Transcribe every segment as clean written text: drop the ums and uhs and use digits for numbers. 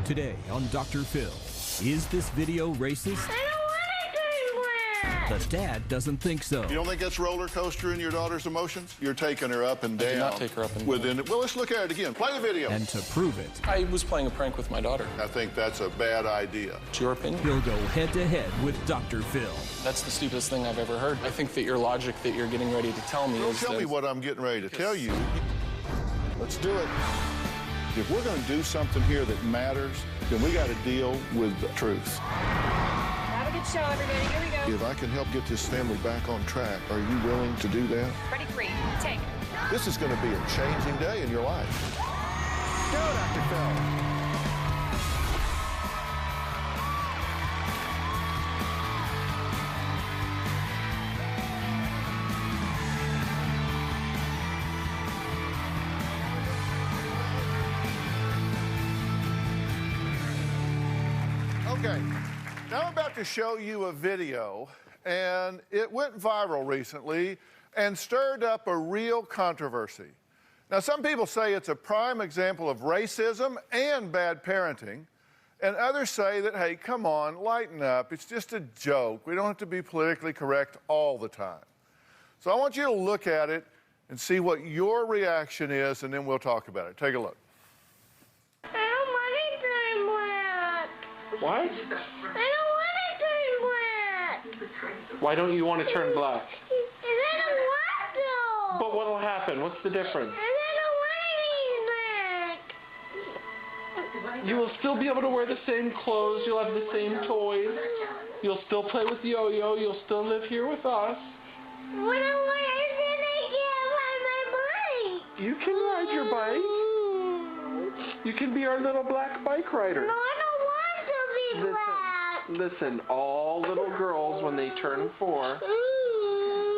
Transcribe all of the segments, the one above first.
Today on Dr. Phil, is this video racist? I don't want to turn black. The dad doesn't think so. You don't think that's roller coaster in your daughter's emotions? You're taking her up and down. I did not take her up and down. Well, let's look at it again. Play the video. And to prove it, I was playing a prank with my daughter. I think that's a bad idea. It's your opinion? he'll go head-to-head with Dr. Phil. That's the stupidest thing I've ever heard. I think that your logic that you're getting ready to tell me Don't is tell that... me what I'm getting ready to tell you. Let's do it. If we're going to do something here that matters, then we got to deal with the truth. Have a good show, everybody. Here we go. If I can help get this family back on track, are you willing to do that? Ready, free. Take. This is going to be a changing day in your life. Go, Dr. Phil. Okay, now I'm about to show you a video, and it went viral recently and stirred up a real controversy. Now, some people say it's a prime example of racism and bad parenting, and others say that, hey, come on, lighten up. It's just a joke. We don't have to be politically correct all the time. So I want you to look at it and see what your reaction is, and then we'll talk about it. Take a look. I don't want to turn black. What? I don't want to turn black. Why don't you want to turn black? And I don't want to. But what'll happen? What's the difference? And I don't want to be black. You will still be able to wear the same clothes. You'll have the same toys. You'll still play with the yo-yo. You'll still live here with us. What am I gonna get on my bike? You can ride your bike. You can be our little black bike rider. No, I don't want to be black. Listen, all little girls, when they turn 4,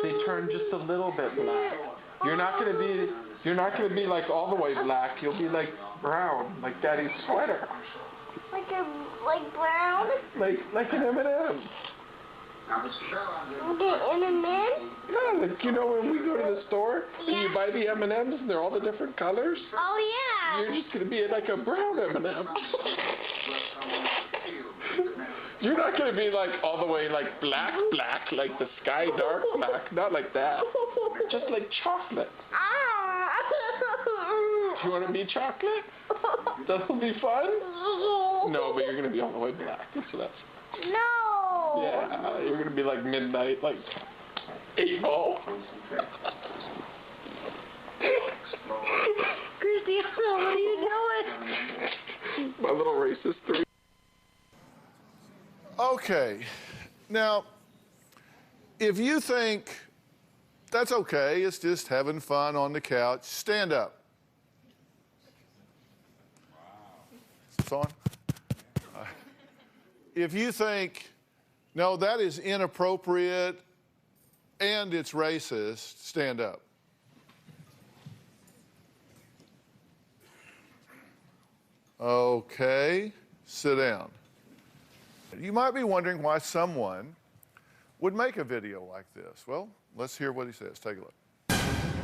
they turn just a little bit black. You're not gonna be like all the way black. You'll be like brown, like Daddy's sweater. Like brown? Like an M&M. Okay, M&M? Yeah, like, you know when we go to the store and you buy the M&Ms and they're all the different colors? Oh, yeah. You're just gonna be like a brown M&M. You're not gonna be like all the way like black, like the sky dark black. Not like that. Just like chocolate. Do you want to be chocolate? That'll be fun? No, but you're gonna be all the way black. So that's... No. Yeah, you're gonna be like midnight, like 8 ball. Cristiano, what are you doing? My little racist 3. Okay, now, if you think that's okay, it's just having fun on the couch, stand up. It's on? If you think, no, that is inappropriate and it's racist, stand up. Okay, sit down. You might be wondering why someone would make a video like this. Well, let's hear what he says. Take a look.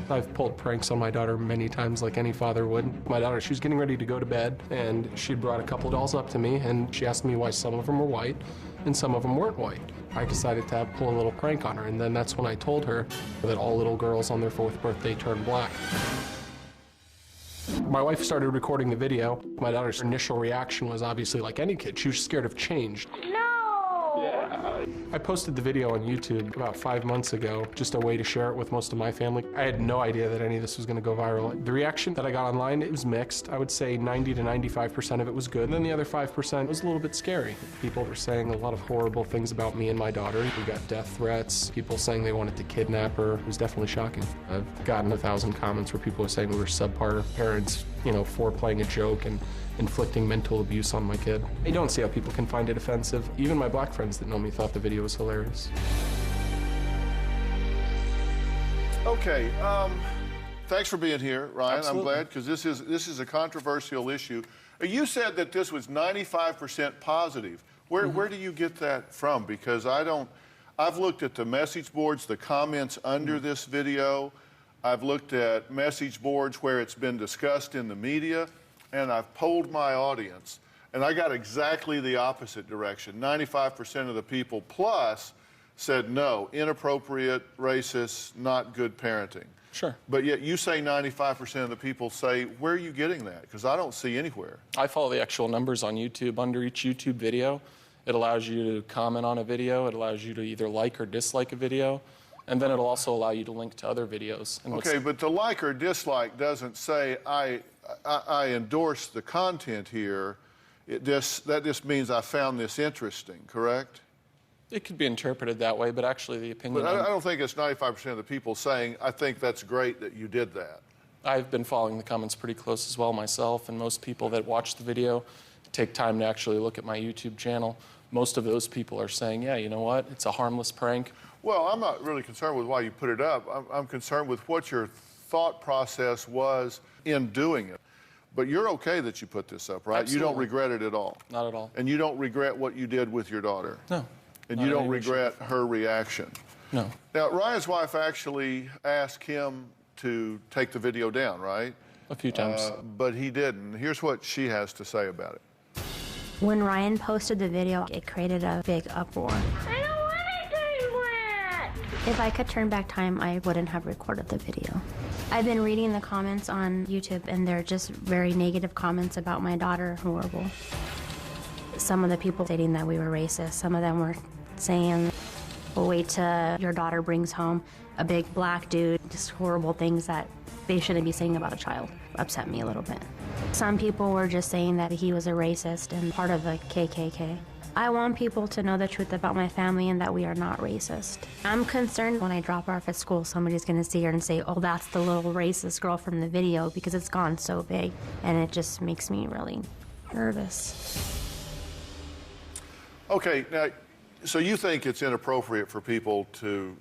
I've pulled pranks on my daughter many times, like any father would. My daughter, she was getting ready to go to bed, and she brought a couple dolls up to me, and she asked me why some of them were white and some of them weren't white. I decided to pull a little prank on her, and then that's when I told her that all little girls on their 4th birthday turn black. My wife started recording the video. My daughter's initial reaction was obviously like any kid. She was scared of change. No. Yeah. I posted the video on YouTube about 5 months ago, just a way to share it with most of my family. I had no idea that any of this was going to go viral. The reaction that I got online, it was mixed. I would say 90 to 95% of it was good, and then the other 5% was a little bit scary. People were saying a lot of horrible things about me and my daughter. We got death threats, people saying they wanted to kidnap her. It was definitely shocking. I've gotten 1,000 comments where people were saying we were subpar parents, you know, for playing a joke and inflicting mental abuse on my kid. I don't see how people can find it offensive. Even my black friends that know me thought the video was hilarious. Okay, thanks for being here, Ryan. Absolutely. I'm glad, because this is a controversial issue. You said that this was 95% positive. Where do you get that from? Because I've looked at the message boards, the comments under this video. I've looked at message boards where it's been discussed in the media, and I've polled my audience. And I got exactly the opposite direction. 95% of the people plus said no, inappropriate, racist, not good parenting. Sure. But yet you say 95% of the people say, where are you getting that? Because I don't see anywhere. I follow the actual numbers on YouTube. Under each YouTube video, it allows you to comment on a video. It allows you to either like or dislike a video. And then it'll also allow you to link to other videos. And okay, but the like or dislike doesn't say I endorse the content here. That just means I found this interesting, correct? It could be interpreted that way, but actually the opinion... But I don't think it's 95% of the people saying, I think that's great that you did that. I've been following the comments pretty close as well myself, and most people that watch the video take time to actually look at my YouTube channel. Most of those people are saying, yeah, you know what, it's a harmless prank. Well, I'm not really concerned with why you put it up. I'm concerned with what your thought process was in doing it. But you're okay that you put this up, right? Absolutely. You don't regret it at all? Not at all. And you don't regret what you did with your daughter? No. And you don't regret her reaction? No. Now, Ryan's wife actually asked him to take the video down, right? A few times. But he didn't. Here's what she has to say about it. When Ryan posted the video, it created a big uproar. I don't want to turn black. If I could turn back time, I wouldn't have recorded the video. I've been reading the comments on YouTube, and they're just very negative comments about my daughter, horrible. Some of the people stating that we were racist. Some of them were saying, well, wait till your daughter brings home a big black dude. Just horrible things that they shouldn't be saying about a child. Upset me a little bit. Some people were just saying that he was a racist and part of the KKK. I want people to know the truth about my family and that we are not racist. I'm concerned when I drop her off at school, somebody's gonna see her and say, oh, that's the little racist girl from the video, because it's gone so big. And it just makes me really nervous. Okay, now, so you think it's inappropriate for people to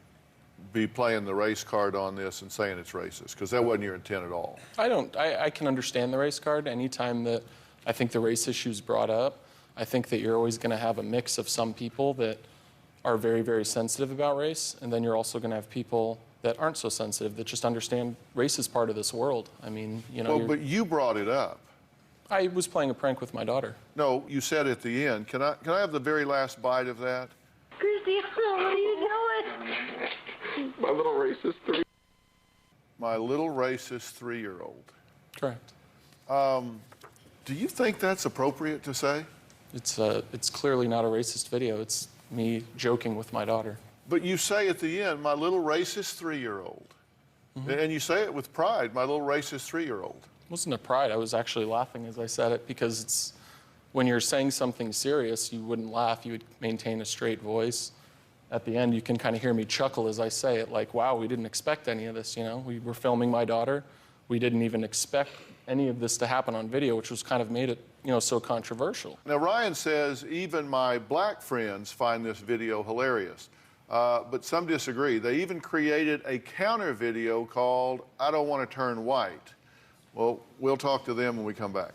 be playing the race card on this and saying it's racist, because that wasn't your intent at all? I can understand the race card. Anytime that I think the race issue is brought up, I think that you're always going to have a mix of some people that are very, very sensitive about race, and then you're also going to have people that aren't so sensitive, that just understand race is part of this world. I mean, you know. Well, but you brought it up. I was playing a prank with my daughter. No, you said at the end. Can I have the very last bite of that? Christiana, what are you doing? My little racist 3. My little racist 3-year-old. Correct. Do you think that's appropriate to say? It's clearly not a racist video. It's me joking with my daughter. But you say at the end, my little racist 3-year-old. Mm-hmm. And you say it with pride, my little racist 3-year-old. It wasn't a pride. I was actually laughing as I said it, because it's, when you're saying something serious, you wouldn't laugh. You would maintain a straight voice. At the end, you can kind of hear me chuckle as I say it, like, wow, we didn't expect any of this, you know? We were filming my daughter. We didn't even expect any of this to happen on video, which was kind of made it, you know, so controversial. Now, Ryan says even my black friends find this video hilarious, but some disagree. They even created a counter video called I Don't Want to Turn White. Well, we'll talk to them when we come back.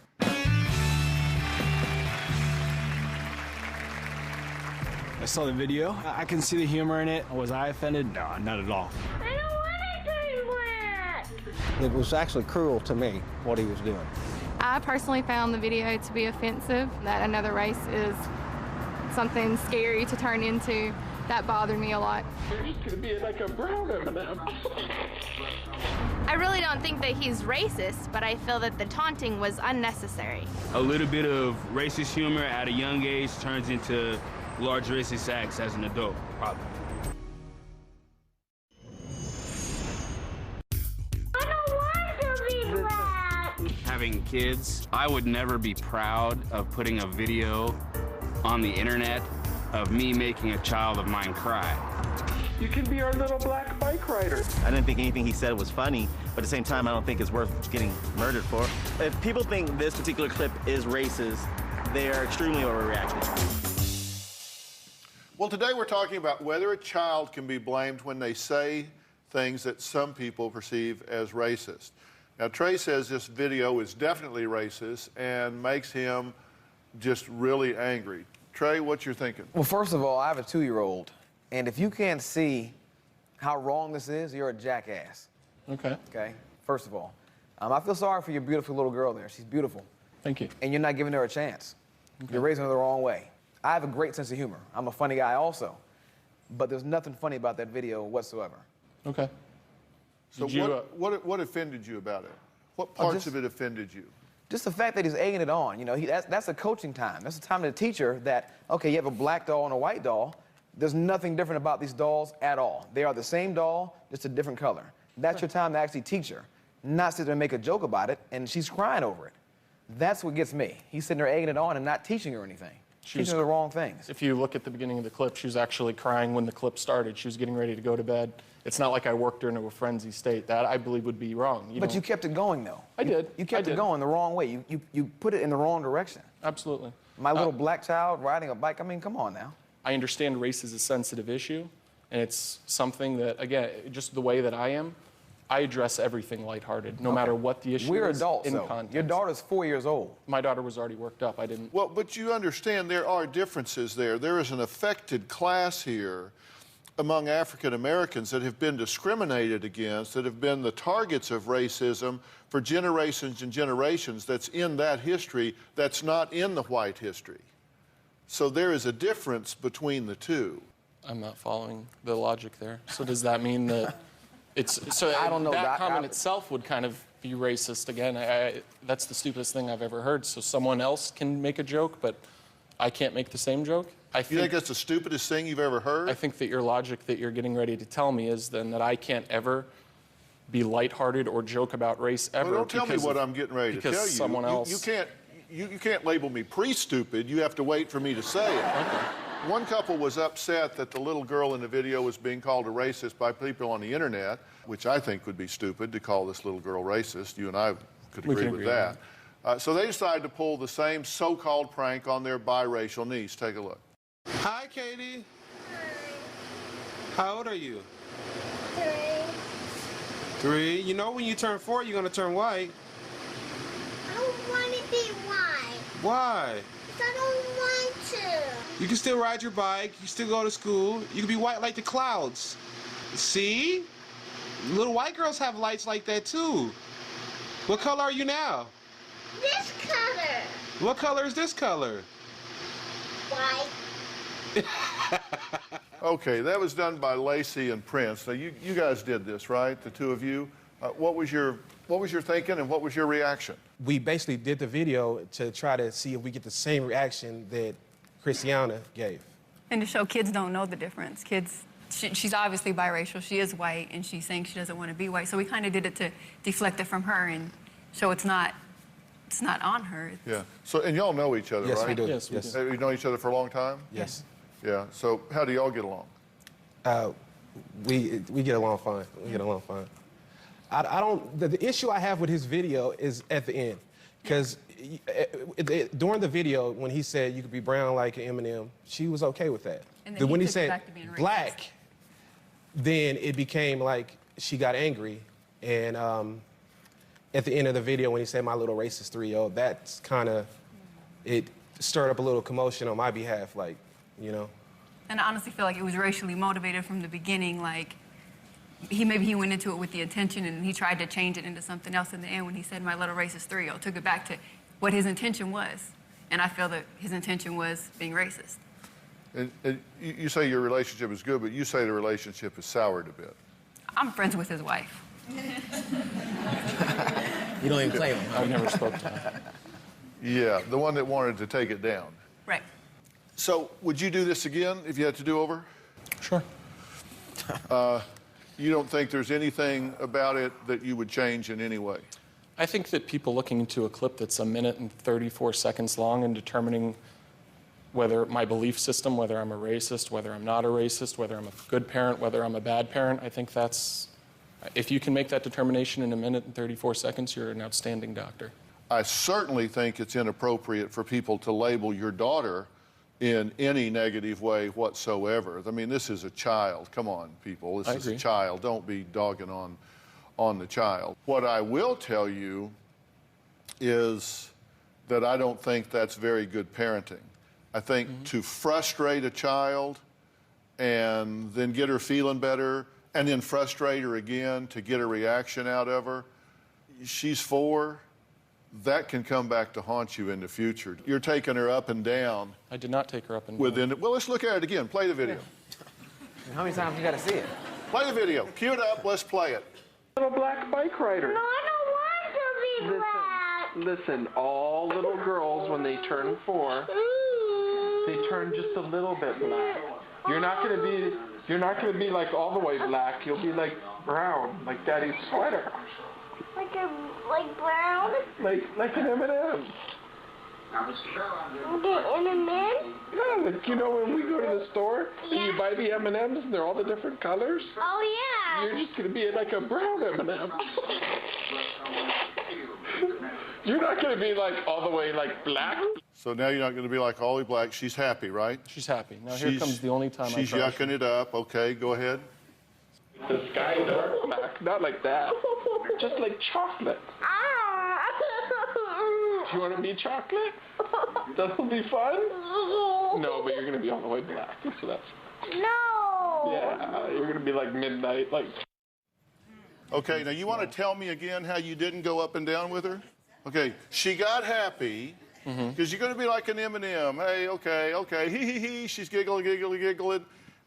I saw the video. I can see the humor in it. Was I offended? No, not at all. I don't want to turn black. It was actually cruel to me, what he was doing. I personally found the video to be offensive, that another race is something scary to turn into. That bothered me a lot. There's going to be like a brown M&M. I really don't think that he's racist, but I feel that the taunting was unnecessary. A little bit of racist humor at a young age turns into large racist acts as an adult, probably. I don't want to be black. Having kids, I would never be proud of putting a video on the internet of me making a child of mine cry. You can be our little black bike rider. I didn't think anything he said was funny, but at the same time, I don't think it's worth getting murdered for. If people think this particular clip is racist, they are extremely overreacting. Well, today we're talking about whether a child can be blamed when they say things that some people perceive as racist. Now, Trey says this video is definitely racist and makes him just really angry. Trey, what you're thinking? Well, first of all, I have a 2-year-old, and if you can't see how wrong this is, you're a jackass. Okay. Okay, first of all. I feel sorry for your beautiful little girl there. She's beautiful. Thank you. And you're not giving her a chance. Okay. You're raising her the wrong way. I have a great sense of humor. I'm a funny guy also. But there's nothing funny about that video whatsoever. Okay. So what offended you about it? What parts of it offended you? Just the fact that he's egging it on. You know, that's a coaching time. That's a time to teach her that, okay, you have a black doll and a white doll. There's nothing different about these dolls at all. They are the same doll, just a different color. That's your time to actually teach her, not sit there and make a joke about it, and she's crying over it. That's what gets me. He's sitting there egging it on and not teaching her anything. Teaching her the wrong things. If you look at the beginning of the clip, she was actually crying when the clip started. She was getting ready to go to bed. It's not like I worked her into a frenzy state. That, I believe, would be wrong. But you kept it going, though. I did. You kept it going the wrong way. You put it in the wrong direction. Absolutely. My little black child riding a bike, I mean, come on now. I understand race is a sensitive issue, and it's something that, again, just the way that I am, I address everything lighthearted, no matter what the issue is. We're adults, in though. context. Your daughter's 4 years old. My daughter was already worked up. I didn't. Well, but you understand there are differences there. There is an affected class here among African Americans that have been discriminated against, that have been the targets of racism for generations and generations. That's in that history, that's not in the white history. So there is a difference between the two. I'm not following the logic there. So does that mean that it's so? I don't know. That comment itself would kind of be racist again. That's the stupidest thing I've ever heard. So someone else can make a joke, but I can't make the same joke. You think that's the stupidest thing you've ever heard? I think that your logic that you're getting ready to tell me is then that I can't ever be lighthearted or joke about race ever. Well, don't tell me what I'm getting ready to tell you. Because someone else. You can't label me pre-stupid. You have to wait for me to say it. Okay. One couple was upset that the little girl in the video was being called a racist by people on the internet, which I think would be stupid to call this little girl racist. You and I could agree with that. So they decided to pull the same so-called prank on their biracial niece. Take a look. Hi, Katie. How old are you? 3. 3. You know when you turn 4, you're going to turn white. I don't want to be white. Why? I don't want to. You can still ride your bike. You still go to school. You can be white like the clouds. See? Little white girls have lights like that, too. What color are you now? This color. What color is this color? White. Okay, that was done by Lacey and Prince. Now, you guys did this, right? The two of you. What was your thinking and what was your reaction? We basically did the video to try to see if we get the same reaction that Christiana gave. And to show kids don't know the difference. Kids, she's obviously biracial. She is white, and she's saying she doesn't want to be white. So we kind of did it to deflect it from her and show it's not on her. Yeah. So, and y'all know each other, yes, right? We do. Yes, we do. Have you known each other for a long time? Yes. Yeah. So, how do y'all get along? We get along fine. We get along fine. I don't. The issue I have with his video is at the end, because during the video when he said you could be brown like an M&M, she was okay with that. And then when he took it said back to being racist. black, then it became like she got angry, and at the end of the video when he said my little racist 3-year-old, that's kind of it stirred up a little commotion on my behalf, like, you know. And I honestly feel like it was racially motivated from the beginning. Like, maybe he went into it with the intention and he tried to change it into something else in the end when he said my little racist 3-year-old, took it back to what his intention was. And I feel that his intention was being racist. And you say your relationship is good, but you say the relationship is soured a bit. I'm friends with his wife. You don't even claim him. I've never spoken to him. Yeah, the one that wanted to take it down. Right. So, would you do this again if you had to do over? Sure. You don't think there's anything about it that you would change in any way? I think that people looking into a clip that's 1 minute and 34 seconds long and determining whether my belief system, whether I'm a racist, whether I'm not a racist, whether I'm a good parent, whether I'm a bad parent, I think that's, if you can make that determination in 1 minute and 34 seconds, you're an outstanding doctor. I certainly think it's inappropriate for people to label your daughter in any negative way whatsoever. I mean, this is a child. Come on, people. This is a child. Don't be dogging on the child. What I will tell you is that I don't think that's very good parenting. I think to frustrate a child and then get her feeling better and then frustrate her again to get a reaction out of her. She's 4. that can come back to haunt you in the future. You're taking her up and down. I did not take her up and down. Well, let's look at it again. Play the video. How many times you got to see it? Play the video. Cue it up. Let's play it. Little black bike rider. No, I don't want to be black. Listen, all little girls, when they turn 4, they turn just a little bit black. You're not gonna be like all the way black. You'll be like brown, like Daddy's sweater. Like brown? Like an M&M. M&M? Yeah, like, you know when we go to the store and you buy the M&Ms and they're all the different colors? Oh, yeah. You're just gonna be like a brown M&M. You're not gonna be like all the way like black. So now you're not going to be like Ollie Black. She's happy, right? She's happy. Now here comes the only time she's yucking it up. Okay, go ahead. The sky dark black, not like that. Just like chocolate. Do you want to be chocolate? That'll be fun? No, but you're going to be all the way black. So that's... No! Yeah, you're going to be like midnight, like... Okay, now you want to tell me again how you didn't go up and down with her? Okay, she got happy, because you're going to be like an M&M. Hey, okay, hee, she's giggling.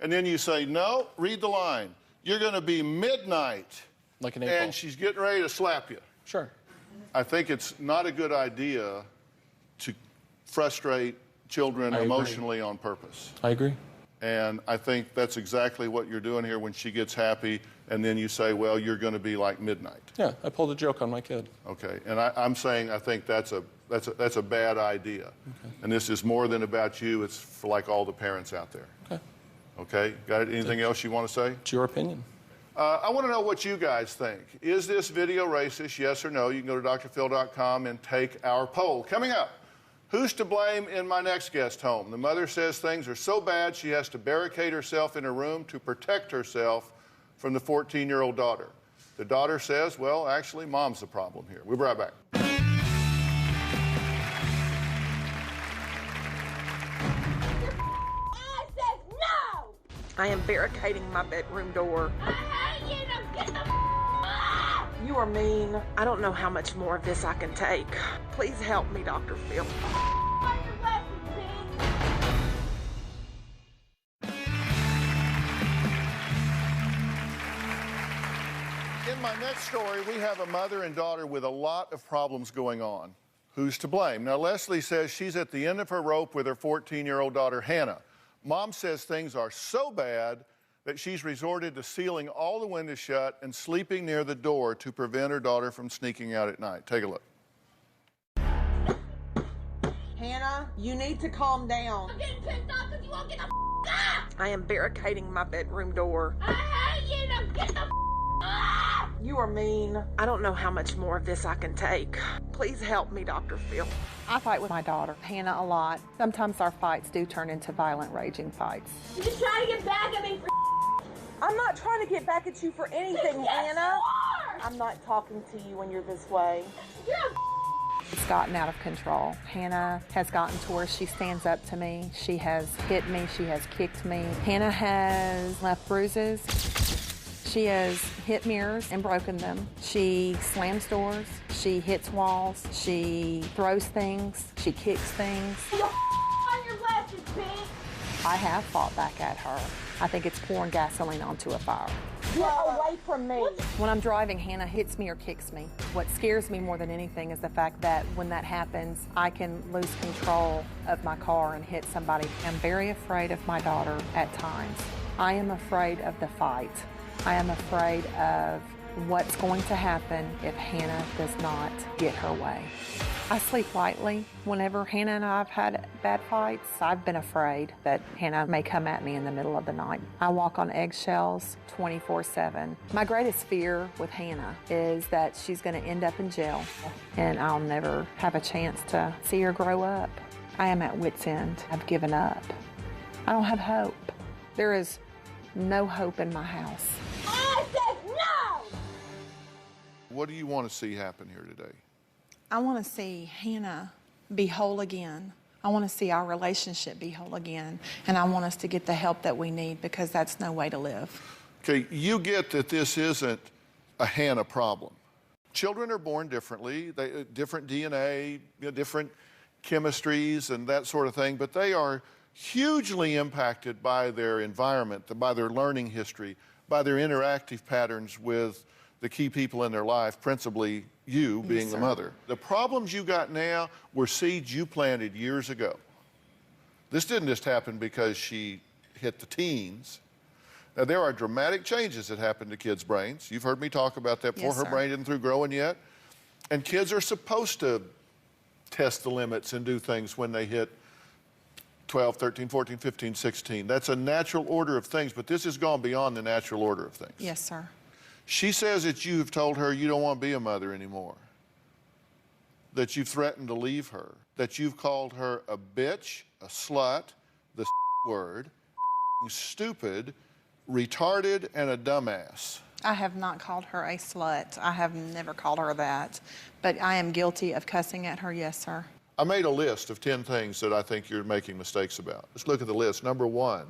And then you say, no, read the line. You're going to be midnight. Like an April. And she's getting ready to slap you. Sure. I think it's not a good idea to frustrate children emotionally on purpose. I agree. And I think that's exactly what you're doing here when she gets happy, and then you say, well, you're going to be like midnight. Yeah, I pulled a joke on my kid. Okay, and I'm saying I think that's a bad idea. Okay. And this is more than about you. It's for like all the parents out there. Okay. Okay, got it? Anything else you want to say? It's your opinion. I want to know what you guys think. Is this video racist, yes or no? You can go to drphil.com and take our poll. Coming up, who's to blame in my next guest home? The mother says things are so bad she has to barricade herself in her room to protect herself from the 14-year-old daughter. The daughter says, well, actually, mom's the problem here. We'll be right back. I am barricading my bedroom door. You are mean. I don't know how much more of this I can take. Please help me, Dr. Phil. In my next story, we have a mother and daughter with a lot of problems going on. Who's to blame? Now, Leslie says she's at the end of her rope with her 14-year-old daughter, Hannah. Mom says things are so bad that she's resorted to sealing all the windows shut and sleeping near the door to prevent her daughter from sneaking out at night. Take a look. Hannah, you need to calm down. I'm getting pissed off because you won't get the up! I am barricading my bedroom door. I hate you! Now get the up! You are mean. I don't know how much more of this I can take. Please help me, Dr. Phil. I fight with my daughter, Hannah, a lot. Sometimes our fights do turn into violent, raging fights. You're just trying to get back at me for I'm not trying to get back at you for anything, yes, Hannah. You are. I'm not talking to you when you're this way. You're It's gotten out of control. Hannah has gotten to where she stands up to me. She has hit me. She has kicked me. Hannah has left bruises. She has hit mirrors and broken them. She slams doors. She hits walls. She throws things. She kicks things. on your glasses, pink. I have fought back at her. I think it's pouring gasoline onto a fire. Get away from me. When I'm driving, Hannah hits me or kicks me. What scares me more than anything is the fact that when that happens, I can lose control of my car and hit somebody. I'm very afraid of my daughter at times. I am afraid of the fight. I am afraid of what's going to happen if Hannah does not get her way. I sleep lightly. Whenever Hannah and I have had bad fights, I've been afraid that Hannah may come at me in the middle of the night. I walk on eggshells 24/7. My greatest fear with Hannah is that she's going to end up in jail and I'll never have a chance to see her grow up. I am at wit's end. I've given up. I don't have hope. There is no hope in my house. I said no! What do you want to see happen here today? I want to see Hannah be whole again. I want to see our relationship be whole again. And I want us to get the help that we need because that's no way to live. Okay, you get that this isn't a Hannah problem. Children are born differently, different DNA, different chemistries and that sort of thing, but they are hugely impacted by their environment, by their learning history, by their interactive patterns with the key people in their life, principally you being the mother. The problems you got now were seeds you planted years ago. This didn't just happen because she hit the teens. Now, there are dramatic changes that happen to kids' brains. You've heard me talk about that before. Her brain isn't through growing yet. And kids are supposed to test the limits and do things when they hit 12, 13, 14, 15, 16. That's a natural order of things, but this has gone beyond the natural order of things. Yes, sir. She says that you have told her you don't want to be a mother anymore, that you've threatened to leave her, that you've called her a bitch, a slut, the word, stupid, retarded, and a dumbass. I have not called her a slut. I have never called her that. But I am guilty of cussing at her, yes, sir. I made a list of 10 things that I think you're making mistakes about. Let's look at the list. Number 1,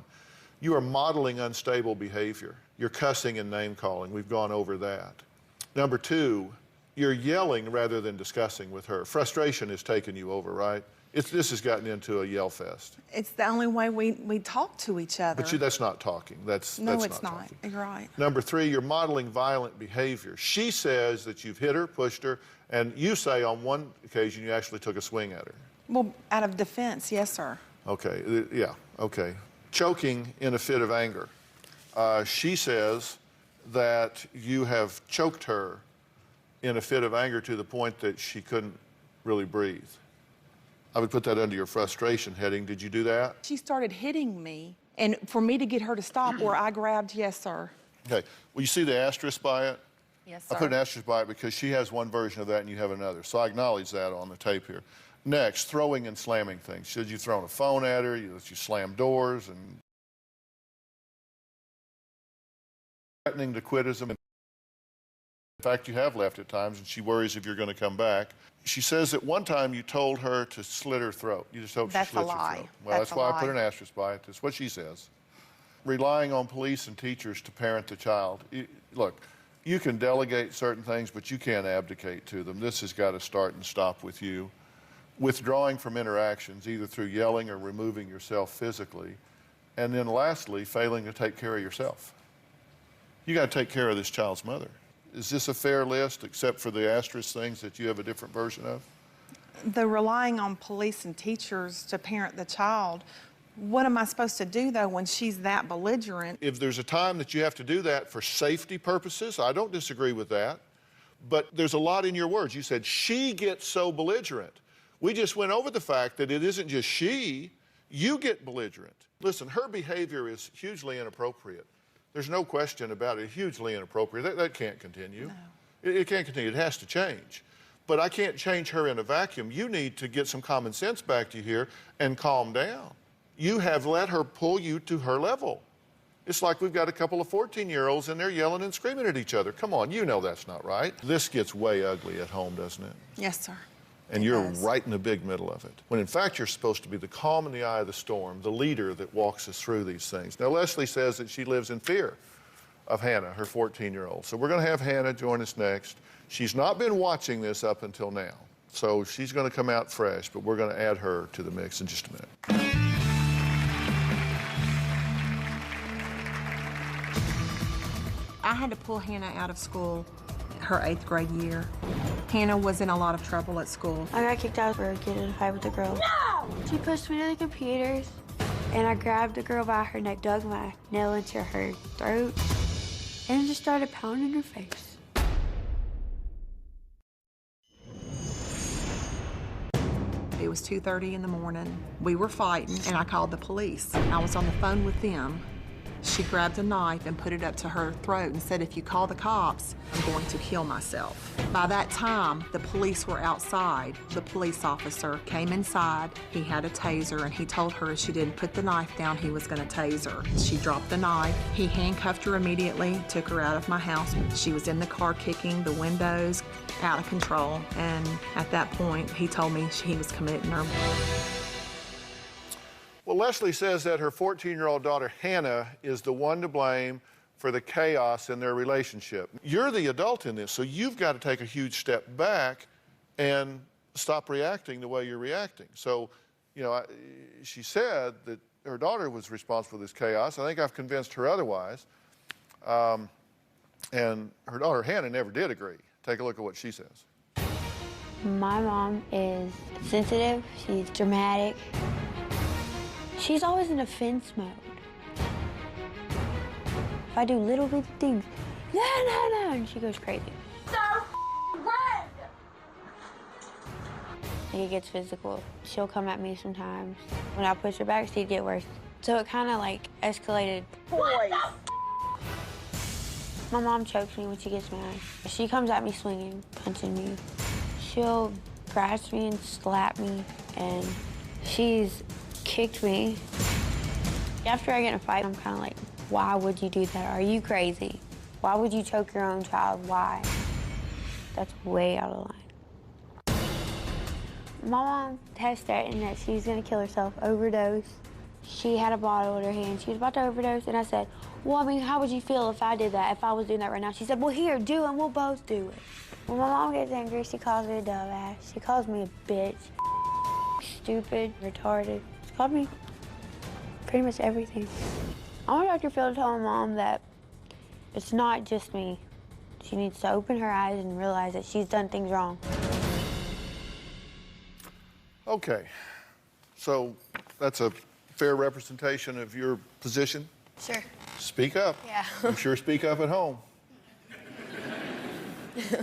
you are modeling unstable behavior. You're cussing and name-calling. We've gone over that. Number 2, you're yelling rather than discussing with her. Frustration has taken you over, right? This has gotten into a yell fest. It's the only way we talk to each other. But that's not talking. No, that's it's not. not. You're right. Number 3, you're modeling violent behavior. She says that you've hit her, pushed her, and you say on one occasion you actually took a swing at her. Well, out of defense, yes, sir. Okay, yeah, okay. Choking in a fit of anger. She says that you have choked her in a fit of anger to the point that she couldn't really breathe. I would put that under your frustration heading. Did you do that? She started hitting me, and for me to get her to stop, or I grabbed, yes, sir. Okay, well, you see the asterisk by it? Yes, sir. I put an asterisk by it because she has one version of that and you have another. So I acknowledge that on the tape here. Next, throwing and slamming things. Should you thrown a phone at her? You slam doors and threatening to quit as a. In fact, you have left at times, and she worries if you're going to come back. She says that one time you told her to slit her throat. You just hope she slits her throat. Well, that's why I put an asterisk by it. That's what she says. Relying on police and teachers to parent the child. Look, you can delegate certain things, but you can't abdicate to them. This has got to start and stop with you. Withdrawing from interactions, either through yelling or removing yourself physically. And then lastly, failing to take care of yourself. You got to take care of this child's mother. Is this a fair list, except for the asterisk things that you have a different version of? The relying on police and teachers to parent the child, what am I supposed to do, though, when she's that belligerent? If there's a time that you have to do that for safety purposes, I don't disagree with that. But there's a lot in your words. You said, she gets so belligerent. We just went over the fact that it isn't just she, you get belligerent. Listen, her behavior is hugely inappropriate. There's no question about it, hugely inappropriate. That can't continue. No. It can't continue, it has to change. But I can't change her in a vacuum. You need to get some common sense back to here and calm down. You have let her pull you to her level. It's like we've got a couple of 14-year-olds and they're yelling and screaming at each other. Come on, you know that's not right. This gets way ugly at home, doesn't it? Yes, sir. And you're right in the big middle of it. When in fact you're supposed to be the calm in the eye of the storm, the leader that walks us through these things. Now Leslie says that she lives in fear of Hannah, her 14-year-old. So we're going to have Hannah join us next. She's not been watching this up until now. So she's going to come out fresh, but we're going to add her to the mix in just a minute. I had to pull Hannah out of school her 8th grade year. Hannah was in a lot of trouble at school. I got kicked out for getting in a fight with a girl. No! She pushed me to the computers, and I grabbed the girl by her neck, dug my nail into her throat, and just started pounding her face. It was 2:30 in the morning. We were fighting, and I called the police. I was on the phone with them. She grabbed a knife and put it up to her throat and said, if you call the cops, I'm going to kill myself. By that time, the police were outside. The police officer came inside. He had a taser, and he told her if she didn't put the knife down, he was going to tase her. She dropped the knife. He handcuffed her immediately, took her out of my house. She was in the car kicking the windows, out of control. And at that point, he told me he was committing her. Well, Leslie says that her 14-year-old daughter, Hannah, is the one to blame for the chaos in their relationship. You're the adult in this, so you've got to take a huge step back and stop reacting the way you're reacting. So, you know, she said that her daughter was responsible for this chaos. I think I've convinced her otherwise. And her daughter, Hannah, never did agree. Take a look at what she says. My mom is sensitive. She's dramatic. She's always in defense mode. If I do little bitty things, no, and she goes crazy. So red! It gets physical. She'll come at me sometimes. When I push her back, she'd get worse. So it kind of like escalated. Boys! My mom chokes me when she gets mad. She comes at me swinging, punching me. She'll grasp me and slap me, and she's kicked me. After I get in a fight, I'm kind of like, why would you do that? Are you crazy? Why would you choke your own child? Why? That's way out of line. My mom has threatened that she's gonna kill herself, overdose. She had a bottle in her hand. She was about to overdose, and I said, well, I mean, how would you feel if I did that, if I was doing that right now? She said, well, here, do it, and we'll both do it. When my mom gets angry, she calls me a dumbass. She calls me a bitch, stupid, retarded. She called me pretty much everything. I want Dr. Phil to tell my mom that it's not just me. She needs to open her eyes and realize that she's done things wrong. Okay, so that's a fair representation of your position? Sure. Speak up. Yeah. I'm sure speak up at home.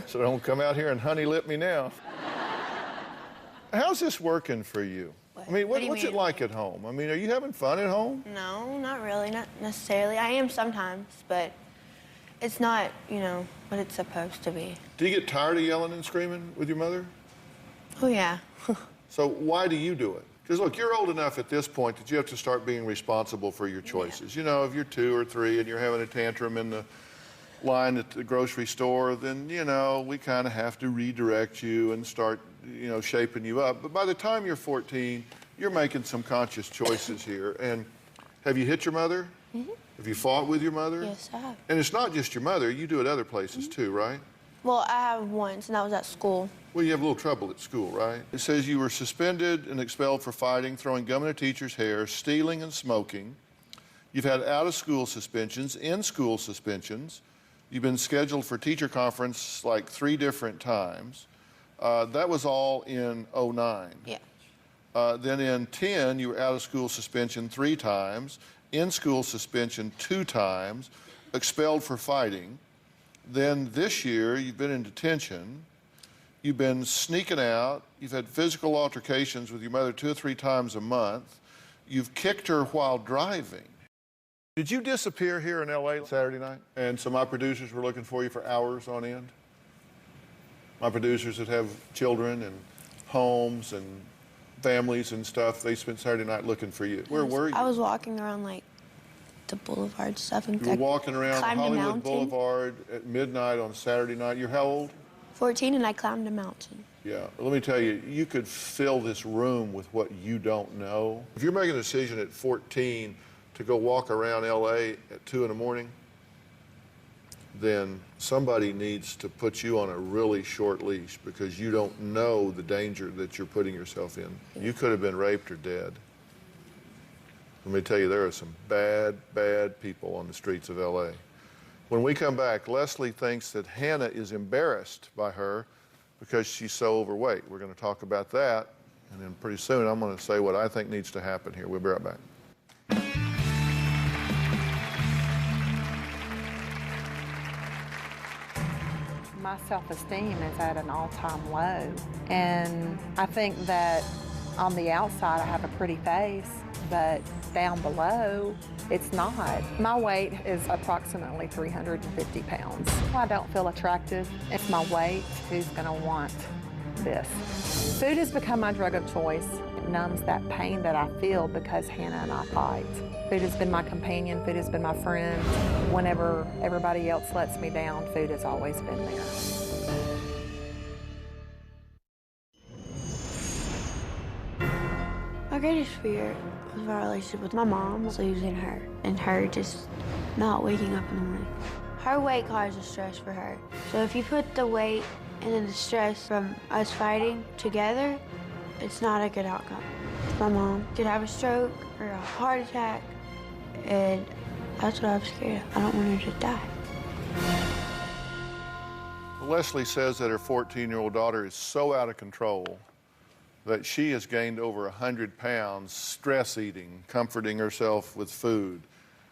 So don't come out here and honey lip me now. How's this working for you? I mean, what's it like at home? I mean, are you having fun at home? No, not really, not necessarily. I am sometimes, but it's not, you know, what it's supposed to be. Do you get tired of yelling and screaming with your mother? Oh, yeah. So why do you do it? Because, look, you're old enough at this point that you have to start being responsible for your choices. Yeah. You know, if you're 2 or 3 and you're having a tantrum in the line at the grocery store, then, you know, we kind of have to redirect you and start, you know, shaping you up. But by the time you're 14, you're making some conscious choices here. And have you hit your mother? Mm-hmm. Have you fought with your mother? Yes, I have. And it's not just your mother. You do it other places, too, right? Well, I have once, and that was at school. Well, you have a little trouble at school, right? It says you were suspended and expelled for fighting, throwing gum in a teacher's hair, stealing and smoking. You've had out-of-school suspensions, in-school suspensions. You've been scheduled for teacher conference like 3 different times. That was all in 09. Yeah. Then in 10, you were out-of-school suspension 3 times, in-school suspension 2 times, expelled for fighting. Then this year, you've been in detention. You've been sneaking out. You've had physical altercations with your mother 2 or 3 times a month. You've kicked her while driving. Did you disappear here in LA Saturday night? And so my producers were looking for you for hours on end? My producers that have children and homes and families and stuff, they spent Saturday night looking for you. Where were you? I was walking around like the boulevard stuff. And you were walking around Hollywood Boulevard at midnight on Saturday night. You're how old? 14, and I climbed a mountain. Yeah, let me tell you, you could fill this room with what you don't know. If you're making a decision at 14 to go walk around LA at 2 in the morning, then somebody needs to put you on a really short leash because you don't know the danger that you're putting yourself in. You could have been raped or dead. Let me tell you, there are some bad, bad people on the streets of LA. When we come back, Leslie thinks that Hannah is embarrassed by her because she's so overweight. We're going to talk about that, and then pretty soon I'm going to say what I think needs to happen here. We'll be right back. My self-esteem is at an all-time low, and I think that on the outside I have a pretty face, but down below it's not. My weight is approximately 350 pounds. I don't feel attractive. It's my weight. Who's gonna want this? Food has become my drug of choice. It numbs that pain that I feel because Hannah and I fight. Food has been my companion. Food has been my friend. Whenever everybody else lets me down, food has always been there. I My greatest fear was my relationship with my mom, losing her, and her just not waking up in the morning. Her weight causes stress for her. So if you put the weight and then the stress from us fighting together, it's not a good outcome. My mom could have a stroke or a heart attack, and that's what I'm scared of. I don't want her to die. Leslie says that her 14-year-old daughter is so out of control that she has gained over 100 pounds stress eating, comforting herself with food.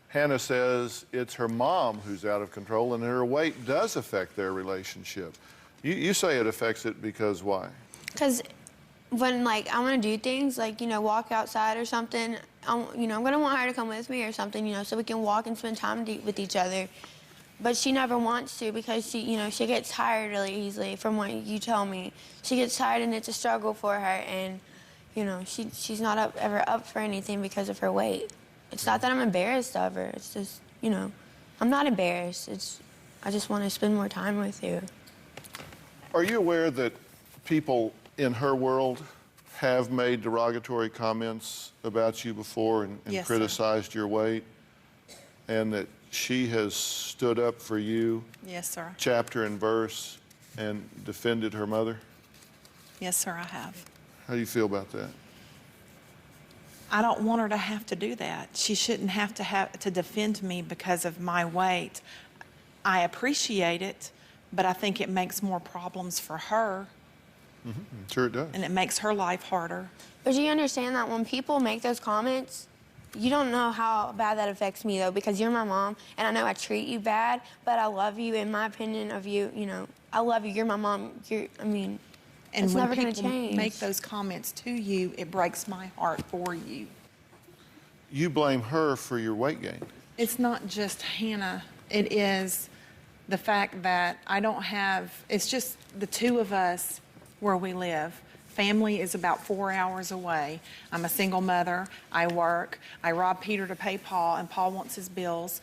Hannah says it's her mom who's out of control and her weight does affect their relationship. You say it affects it because why? Because when, like, I want to do things, like, you know, walk outside or something, I'm going to want her to come with me or something, you know, so we can walk and spend time with each other. But she never wants to because she, you know, she gets tired really easily from what you tell me. She gets tired and it's a struggle for her, and, you know, she's not ever up for anything because of her weight. It's not that I'm embarrassed of her. It's just, you know, I'm not embarrassed. I just want to spend more time with you. Are you aware that people in her world have made derogatory comments about you before and Yes, criticized your weight, and that she has stood up for you, Yes, sir. chapter and verse, and defended her mother? Yes, sir, I have. How do you feel about that? I don't want her to have to do that. She shouldn't have to defend me because of my weight. I appreciate it, but I think it makes more problems for her. Mm-hmm. Sure it does. And it makes her life harder. But you understand that when people make those comments, you don't know how bad that affects me, though, because you're my mom, and I know I treat you bad, but I love you. In my opinion of you, you know, I love you. You're my mom. And it's when never going to people change. make those comments to you, it breaks my heart for you. You blame her for your weight gain. It's not just Hannah. It is the fact that I don't have, it's just the two of us where we live. Family is about 4 hours away. I'm a single mother. I work. I rob Peter to pay Paul, and Paul wants his bills.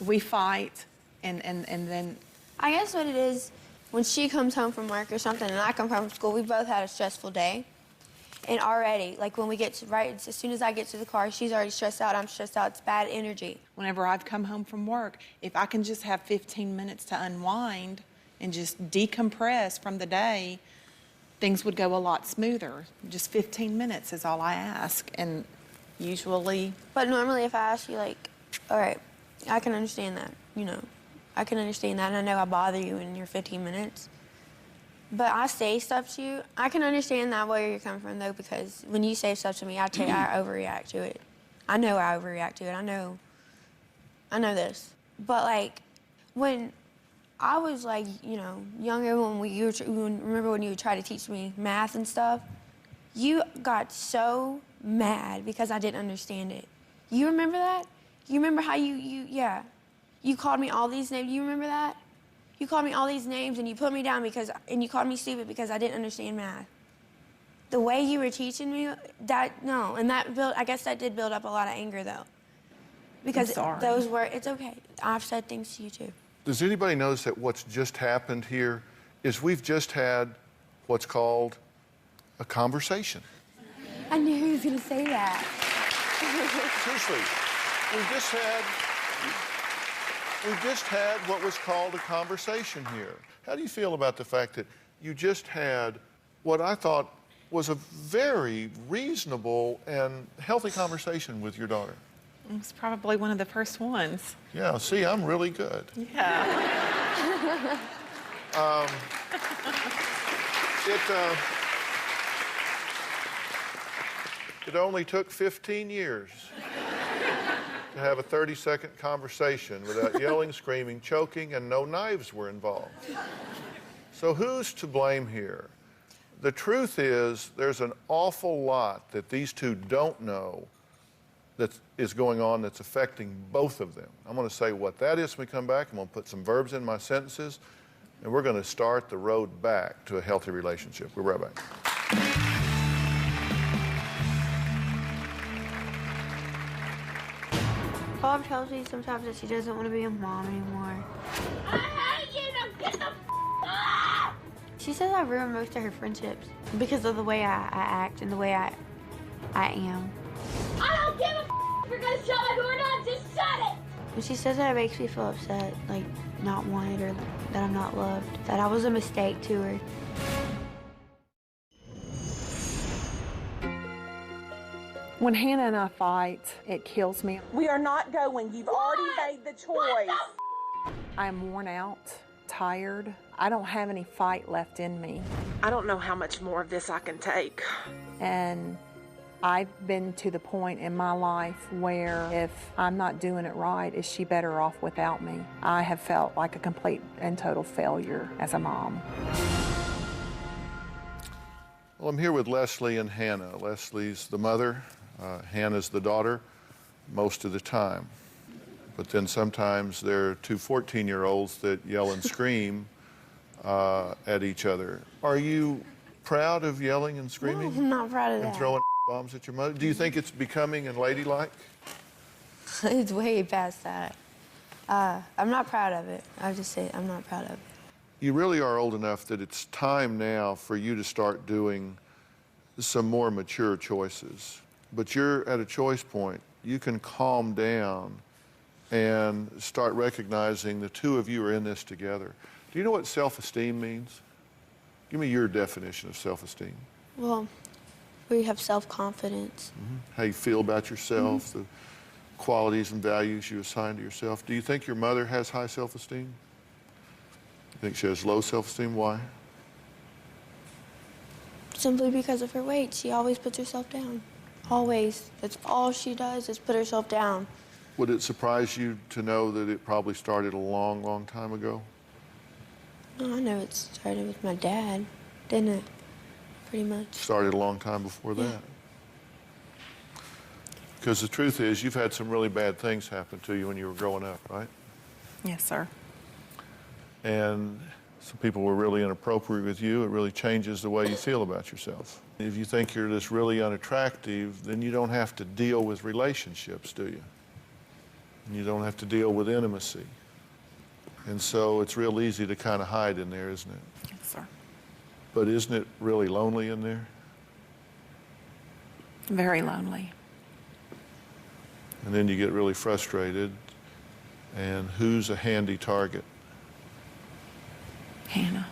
We fight, and then... I guess what it is, when she comes home from work or something and I come home from school, we both had a stressful day. And already, like when we get to, as soon as I get to the car, she's already stressed out, I'm stressed out, it's bad energy. Whenever I've come home from work, if I can just have 15 minutes to unwind and just decompress from the day, things would go a lot smoother. Just 15 minutes is all I ask, and usually... But normally if I ask you, like, all right, I can understand that, you know. I can understand that, and I know I bother you in your 15 minutes. But I say stuff to you. I can understand that where you're coming from, though, because when you say stuff to me, I overreact to it. I know I overreact to it. I know this. But, like, when I was, like, you know, younger, remember when you would try to teach me math and stuff? You got so mad because I didn't understand it. You remember that? You remember how yeah. You called me all these names. You remember that? You called me all these names and you put me down and you called me stupid because I didn't understand math. The way you were teaching me, I guess that did build up a lot of anger, though. Because those were, it's okay. I've said things to you, too. Does anybody notice that what's just happened here is we've just had what's called a conversation? I knew he was going to say that. Seriously, we just had what was called a conversation here. How do you feel about the fact that you just had what I thought was a very reasonable and healthy conversation with your daughter? It was probably one of the first ones. Yeah, see, I'm really good. Yeah. It only took 15 years to have a 30-second conversation without yelling, screaming, choking, and no knives were involved. So who's to blame here? The truth is there's an awful lot that these two don't know that is going on that's affecting both of them. I'm going to say what that is when we come back. I'm going to put some verbs in my sentences, and we're going to start the road back to a healthy relationship. We'll be right back. Bob tells me sometimes that she doesn't want to be a mom anymore. She says I ruin most of her friendships because of the way I act and the way I am. I don't give a if you're gonna shut it or not, just shut it! When she says that, it makes me feel upset, like not wanted or that I'm not loved, that I was a mistake to her. When Hannah and I fight, it kills me. We are not going. You've already made the choice. I'm worn out, tired. I don't have any fight left in me. I don't know how much more of this I can take. And I've been to the point in my life where if I'm not doing it right, is she better off without me? I have felt like a complete and total failure as a mom. Well, I'm here with Leslie and Hannah. Leslie's the mother, Hannah's the daughter most of the time. But then sometimes there are two 14-year-olds that yell and scream at each other. Are you proud of yelling and screaming? No, I'm not proud of that. And throwing bombs at your mother? Do you think it's becoming and ladylike? It's way past that. I'm not proud of it. I'll just say I'm not proud of it. You really are old enough that it's time now for you to start doing some more mature choices. But you're at a choice point. You can calm down and start recognizing the two of you are in this together. Do you know what self-esteem means? Give me your definition of self-esteem. Well, we have self-confidence. How you feel about yourself, the qualities and values you assign to yourself. Do you think your mother has high self-esteem? You think she has low self-esteem? Why? Simply because of her weight. She always puts herself down. Always. That's all she does is put herself down. Would it surprise you to know that it probably started a long, long time ago? No, I know it started with my dad, didn't it? Pretty much. Started a long time before that. Because the truth is, you've had some really bad things happen to you when you were growing up, right? Yes, sir. And some people were really inappropriate with you. It really changes the way you feel about yourself. If you think you're just really unattractive, then you don't have to deal with relationships, do you? And you don't have to deal with intimacy. And so it's real easy to kind of hide in there, isn't it? Yes, sir. But isn't it really lonely in there? Very lonely. And then you get really frustrated. And who's a handy target? Hannah.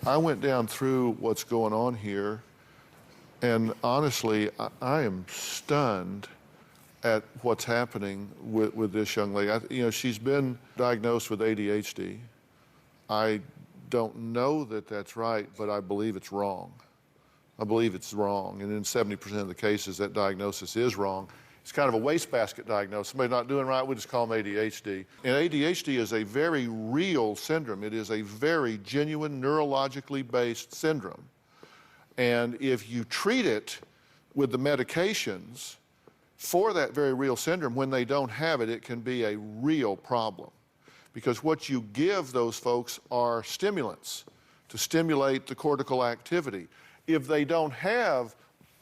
I went down through what's going on here, and honestly, I am stunned at what's happening with this young lady. She's been diagnosed with ADHD. I don't know that that's right, but I believe it's wrong. I believe it's wrong, and in 70% of the cases, that diagnosis is wrong. It's kind of a wastebasket diagnosis. Somebody not doing right, we just call them ADHD. And ADHD is a very real syndrome. It is a very genuine, neurologically based syndrome. And if you treat it with the medications for that very real syndrome, when they don't have it, it can be a real problem. Because what you give those folks are stimulants to stimulate the cortical activity. If they don't have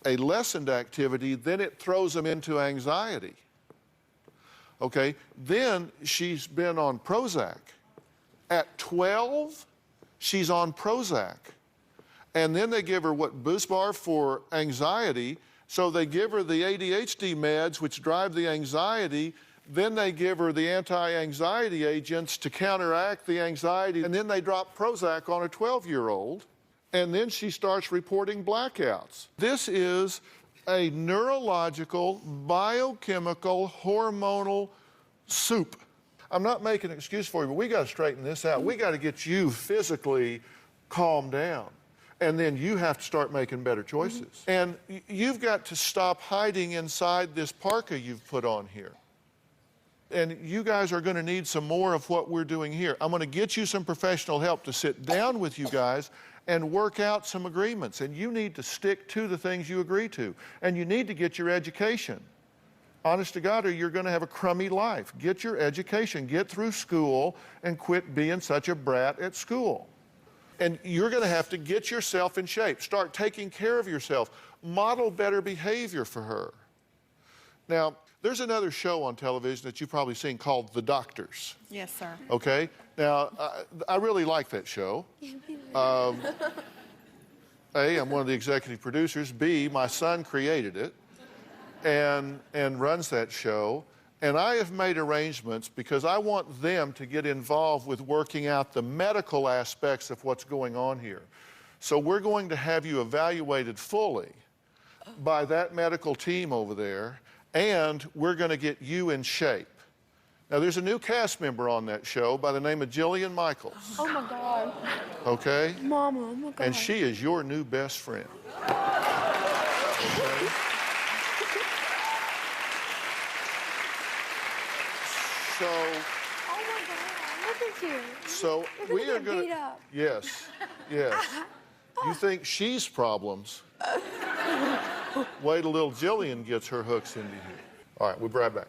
a lessened activity, then it throws them into anxiety. Okay, then she's been on Prozac. At 12, she's on Prozac. And then they give her what, Buspar for anxiety, so they give her the ADHD meds which drive the anxiety, then they give her the anti-anxiety agents to counteract the anxiety, and then they drop Prozac on a 12-year-old. And then she starts reporting blackouts. This is a neurological, biochemical, hormonal soup. I'm not making an excuse for you, but we got to straighten this out. We got to get you physically calmed down. And then you have to start making better choices. And you've got to stop hiding inside this parka you've put on here. And you guys are going to need some more of what we're doing here. I'm going to get you some professional help to sit down with you guys and work out some agreements. And you need to stick to the things you agree to. And you need to get your education. Honest to God, or you're going to have a crummy life. Get your education. Get through school and quit being such a brat at school. And you're going to have to get yourself in shape. Start taking care of yourself. Model better behavior for her. Now, there's another show on television that you've probably seen called The Doctors. Yes, sir. Okay? Now, I really like that show. A, I'm one of the executive producers. B, my son created it and runs that show. And I have made arrangements because I want them to get involved with working out the medical aspects of what's going on here. So we're going to have you evaluated fully by that medical team over there, and we're going to get you in shape. Now, there's a new cast member on that show by the name of Jillian Michaels. Oh my God. Okay? Mama, oh my God. And she is your new best friend. Okay? So, oh my God, look at you. So we are going to, yes, yes. You think she's problems? Wait a little Jillian gets her hooks into you. All right, we'll be right back.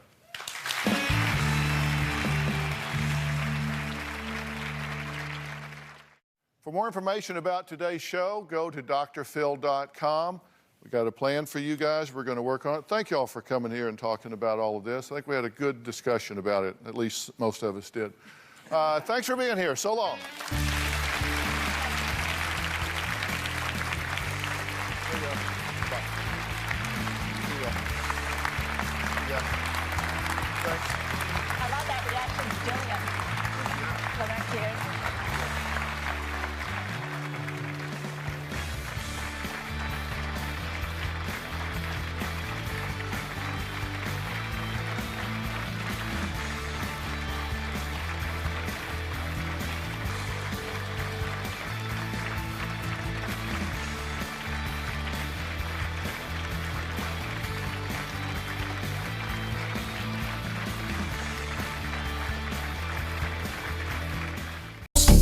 For more information about today's show, go to drphil.com. We got a plan for you guys. We're going to work on it. Thank you all for coming here and talking about all of this. I think we had a good discussion about it. At least most of us did. Thanks for being here. So long. I love that reaction, Jillian. So that cute.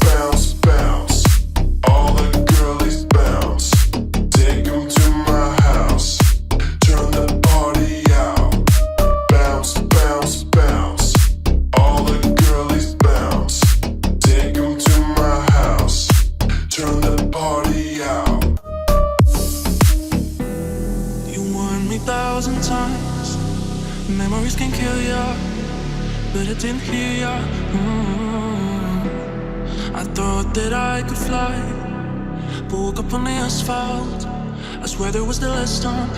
Bounce, bounce, all the girlies bounce. Take 'em to my house, turn the party out. Bounce, bounce, bounce, all the girlies bounce. Take 'em to my house, turn the party out. You warned me 1,000 times, memories can kill ya, but I didn't hear ya. I thought that I could fly, but woke up on the asphalt. I swear there was the last time.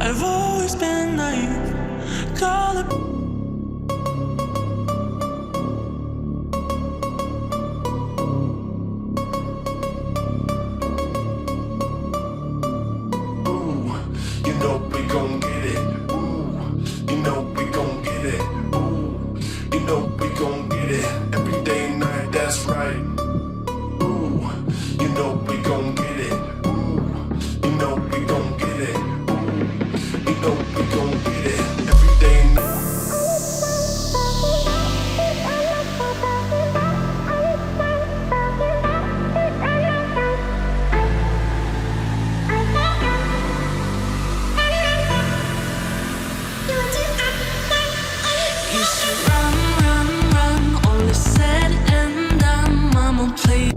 I've always been naive, call it. Ooh, you know we gon' get it. Ooh, you know we gon' get it. Ooh, you know we gon' get it. Every day and night, that's right. Ooh, you know we gon' get it. Ooh, you know we gon' get it. Ooh, you know we gon' get it. Every day and night. Used to run, run, run, all is said and done, mama, please.